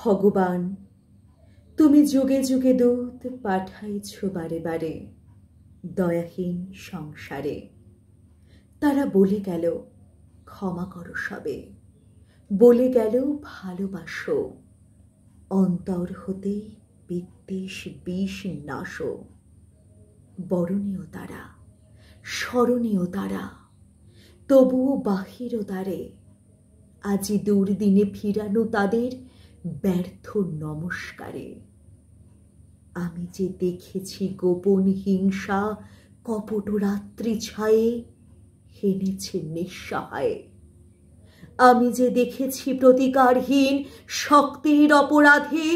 ভগবান, তুমি যুগে যুগে দূত পাঠাইছ বারে বারে দয়াহীন সংসারে। তারা বলে গেল ক্ষমা করো সবে, বলে গেল ভালোবাসো, অন্তর হতে বিদ্বেষ বিষ নাশো। বরণীয় তারা, স্মরণীয় তারা, তবুও বাহির দ্বারে আজি দুর্দিনে ফিরানো তাদের ব্যর্থ নমস্কারে। আমি যে দেখেছি গোপন হিংসা কপট রাত্রি ছায়ে হেনেছে নিঃসহায়। আমি যে দেখেছি প্রতিকারহীন শক্তির অপরাধে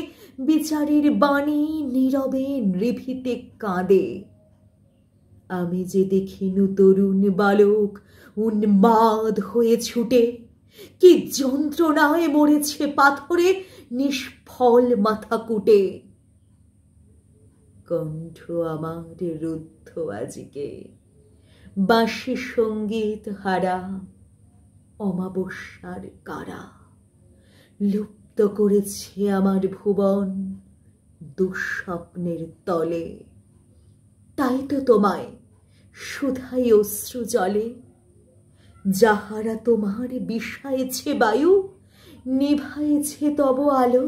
বিচারের বাণী নীরবে নিভৃতে কাঁদে। আমি যে দেখিনু তরুণ বালক উন্মাদ হয়ে ছুটে কি যন্ত্রণায় মরেছে পাথরে নিষ্ফল মাথা কুটে। কণ্ঠ আমার রুদ্ধ আজিকে, বাঁশি সঙ্গীত হারা, অমাবস্যার কারা লুপ্ত করেছে আমার ভুবন দুঃস্বপ্নের তলে। তাই তো তোমায় শুধাই অশ্রু জলে, যাহারা তোমার বিষায়েছে বায়ু, নিভায়েছে তব আলো,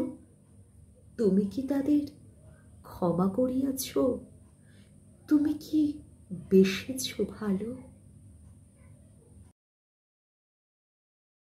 তুমি কি তাদের ক্ষমা করিয়াছ? তুমি কি বেসেছ ভালো?